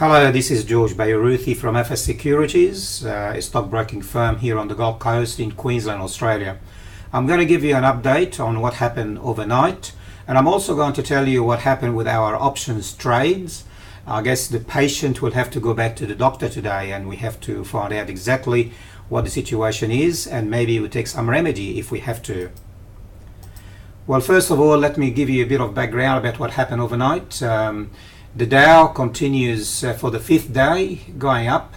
Hello, this is George Beyrouthi from FS Securities, a stockbroking firm here on the Gold Coast in Queensland, Australia. I'm going to give you an update on what happened overnight, and I'm also going to tell you what happened with our options trades. I guess the patient will have to go back to the doctor today, and we have to find out exactly what the situation is, and maybe we'll take some remedy if we have to. Well, first of all, let me give you a bit of background about what happened overnight. The Dow continues for the fifth day going up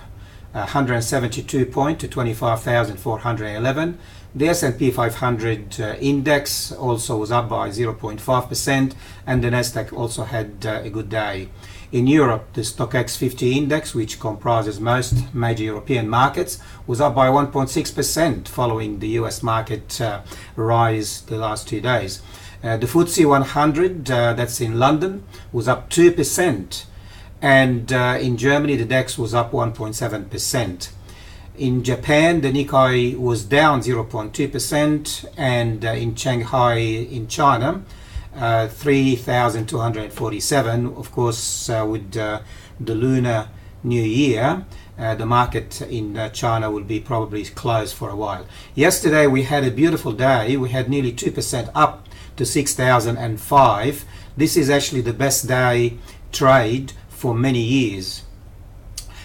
172 points to 25,411. The S&P 500 index also was up by 0.5%, and the Nasdaq also had a good day. In Europe, the StoxX 50 index, which comprises most major European markets, was up by 1.6% following the US market rise the last 2 days. The FTSE 100, that's in London, was up 2%, and in Germany the DAX was up 1.7%. In Japan, the Nikkei was down 0.2%, and in Shanghai in China, 3,247. Of course, with the Lunar New Year, the market in China will be probably closed for a while. Yesterday we had a beautiful day. We had nearly 2% up to 6,005. This is actually the best day trade for many years.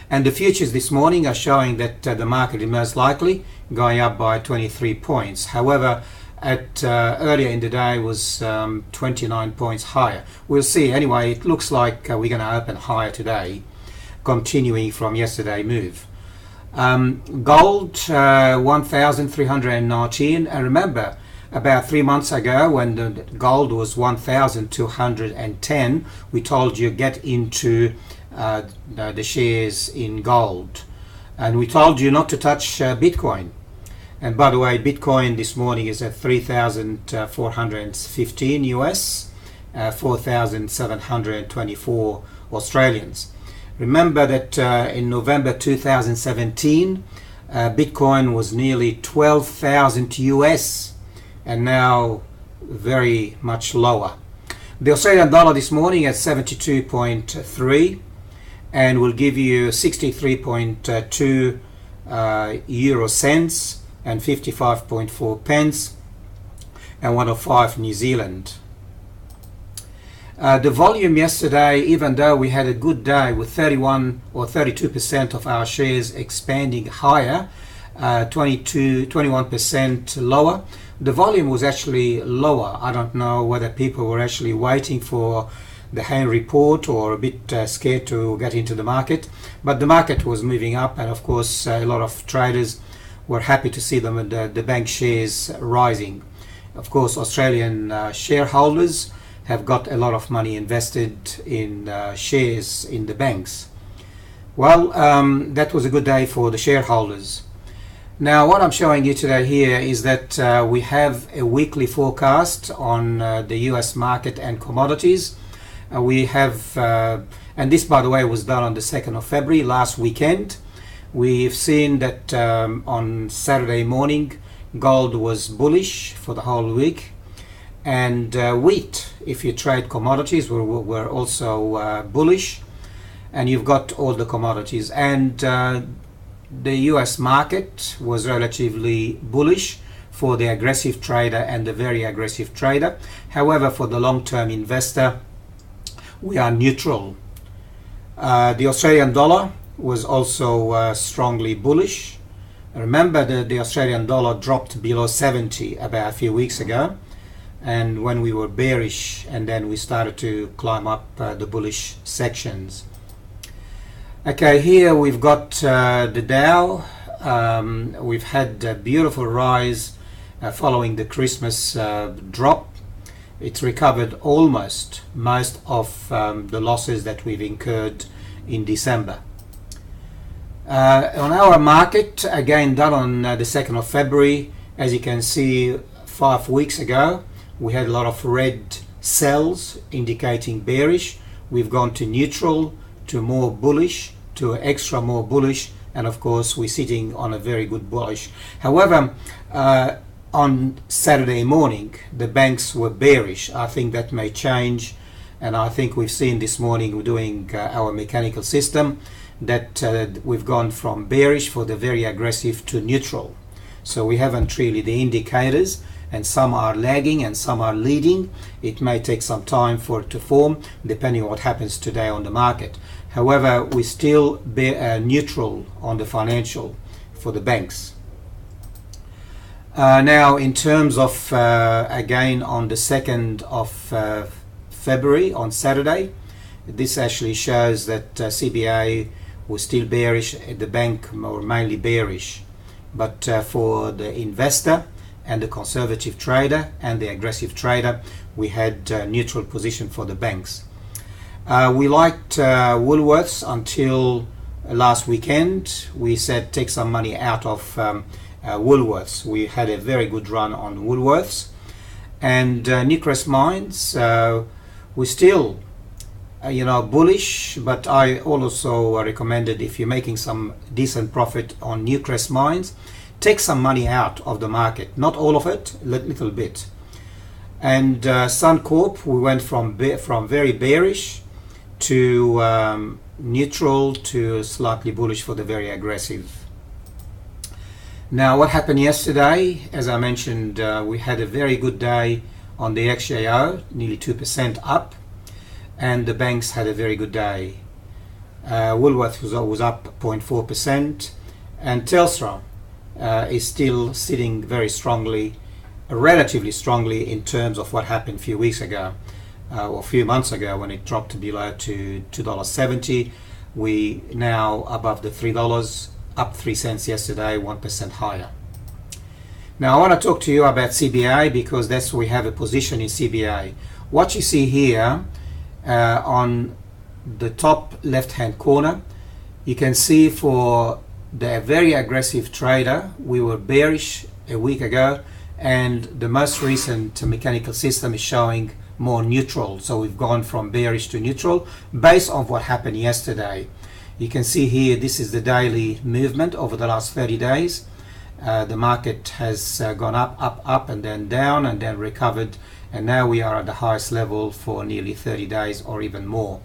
And the futures this morning are showing that the market is most likely going up by 23 points. However, earlier in the day was 29 points higher. We'll see. Anyway, it looks like we're going to open higher today, continuing from yesterday's move. Gold 1,319, and remember, about 3 months ago when the gold was 1,210, we told you get into the shares in gold, and we told you not to touch Bitcoin. And by the way, Bitcoin this morning is at 3,415 US, 4,724 Australians. Remember that in November 2017, Bitcoin was nearly 12,000 US, and now very much lower. The Australian dollar this morning at 72.3, and will give you 63.2 euro cents and 55.4 pence, and 105 New Zealand. The volume yesterday, even though we had a good day with 31 or 32% of our shares expanding higher, 21% lower, the volume was actually lower. I don't know whether people were actually waiting for the Hayne report or a bit scared to get into the market, but the market was moving up, and of course a lot of traders were happy to see the bank shares rising. Of course, Australian shareholders have got a lot of money invested in shares in the banks. Well, that was a good day for the shareholders. Now, what I'm showing you today here is that we have a weekly forecast on the US market and commodities. We have, and this, by the way, was done on the 2nd of February, last weekend. We've seen that on Saturday morning, gold was bullish for the whole week, and wheat, if you trade commodities, were also bullish, and you've got all the commodities. And the US market was relatively bullish for the aggressive trader and the very aggressive trader. However, for the long-term investor, we are neutral. The Australian dollar was also strongly bullish. Remember that the Australian dollar dropped below 70 about a few weeks ago, and when we were bearish, and then we started to climb up the bullish sections. Okay, here we've got the Dow. We've had a beautiful rise following the Christmas drop. It's recovered almost most of the losses that we've incurred in December. On our market, again done on the 2nd of February, as you can see, 5 weeks ago, we had a lot of red cells indicating bearish. We've gone to neutral, to more bullish, to extra more bullish, and of course we're sitting on a very good bullish. However, on Saturday morning the banks were bearish. I think that may change and I think we've seen this morning we're doing our mechanical system that we've gone from bearish for the very aggressive to neutral. So we haven't really the indicators, and some are lagging and some are leading. It may take some time for it to form depending on what happens today on the market. However, we still neutral on the financial for the banks. Now in terms of again on the 2nd of February on Saturday, this actually shows that CBA was still bearish, the bank were mainly bearish, but for the investor and the conservative trader and the aggressive trader, we had neutral position for the banks. We liked Woolworths until last weekend. We said take some money out of Woolworths. We had a very good run on Woolworths. And Newcrest Mines, we're still bullish, but I also recommended if you're making some decent profit on Newcrest Mines, take some money out of the market, not all of it, little bit. And Suncorp, we went from very bearish to neutral to slightly bullish for the very aggressive. Now what happened yesterday, as I mentioned, we had a very good day on the XJO, nearly 2% up, and the banks had a very good day. Woolworths was up 0.4%, and Telstra is still sitting very strongly, relatively strongly in terms of what happened a few weeks ago or a few months ago when it dropped to below to $2.70. We now above the $3, up 3 cents yesterday, 1% higher. Now I want to talk to you about CBA because that's we have a position in CBA. What you see here on the top left hand corner, you can see for the very aggressive trader we were bearish a week ago, and the most recent mechanical system is showing more neutral. So we've gone from bearish to neutral based on what happened yesterday. You can see here this is the daily movement over the last 30 days. The market has gone up and then down and then recovered, and now we are at the highest level for nearly 30 days or even more.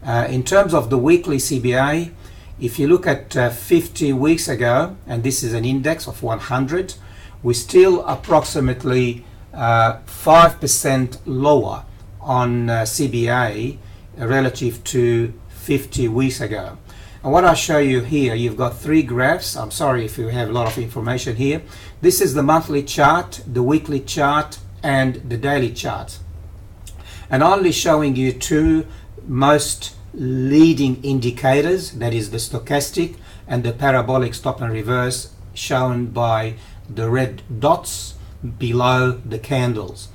In terms of the weekly CBA, if you look at 50 weeks ago, and this is an index of 100, we're still approximately 5% lower on CBA relative to 50 weeks ago. And what I'll show you here, you've got 3 graphs. I'm sorry if you have a lot of information here. This is the monthly chart, the weekly chart, and the daily chart. And only showing you 2 most leading indicators, that is the stochastic and the parabolic stop and reverse, shown by the red dots below the candles.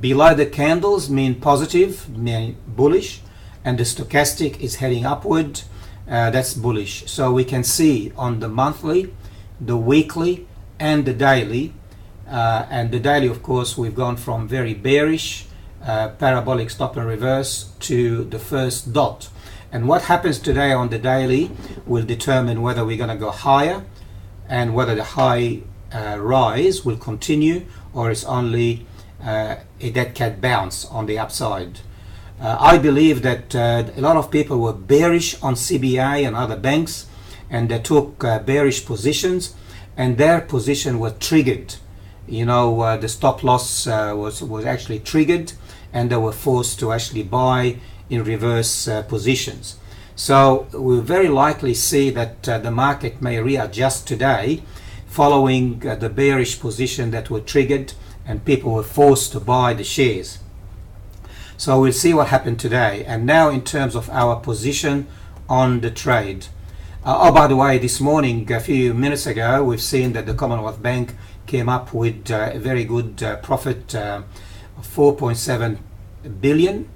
Below the candles mean positive, mean bullish, and the stochastic is heading upward, that's bullish. So we can see on the monthly, the weekly, and the daily, of course we've gone from very bearish parabolic stop and reverse to the first dot. And what happens today on the daily will determine whether we're going to go higher and whether the high rise will continue or it's only a dead cat bounce on the upside. I believe that a lot of people were bearish on CBA and other banks, and they took bearish positions, and their position was triggered. The stop loss was actually triggered, and they were forced to actually buy in reverse positions. So we'll very likely see that the market may readjust today following the bearish position that were triggered and people were forced to buy the shares. So we'll see what happened today. And now in terms of our position on the trade. By the way, this morning, a few minutes ago, we've seen that the Commonwealth Bank came up with a very good profit of 4.7 billion,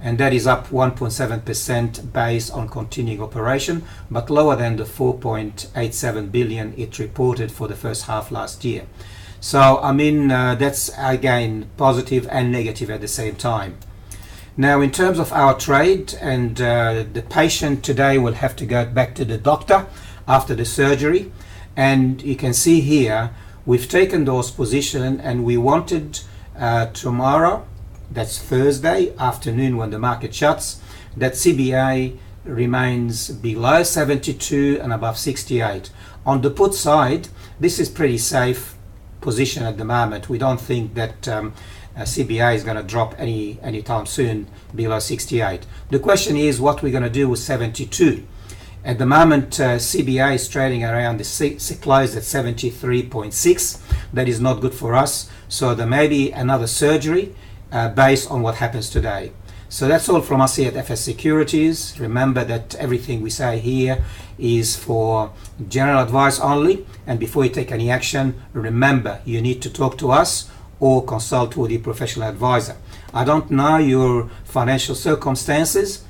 and that is up 1.7% based on continuing operation, but lower than the 4.87 billion it reported for the first half last year. So that's again positive and negative at the same time. Now in terms of our trade, and the patient today will have to go back to the doctor after the surgery, and you can see here we've taken those positions, and we wanted tomorrow that's Thursday afternoon when the market shuts, that CBA remains below 72 and above 68. On the put side, this is pretty safe position at the moment. We don't think that CBA is going to drop anytime soon below 68. The question is what we're going to do with 72. At the moment, CBA is trading around the close at 73.6. That is not good for us. So there may be another surgery based on what happens today. So that's all from us here at FS Securities. Remember that everything we say here is for general advice only. And before you take any action, remember you need to talk to us or consult with a professional advisor. I don't know your financial circumstances,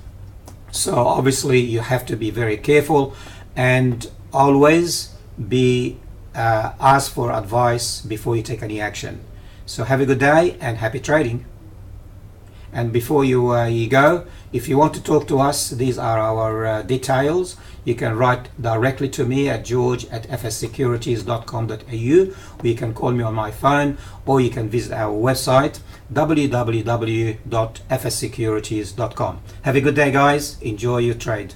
so obviously you have to be very careful and always be ask for advice before you take any action. So have a good day and happy trading. And before you go, if you want to talk to us, these are our details. You can write directly to me at george@fssecurities.com.au, or you can call me on my phone, or you can visit our website www.fssecurities.com. Have a good day, guys. Enjoy your trade.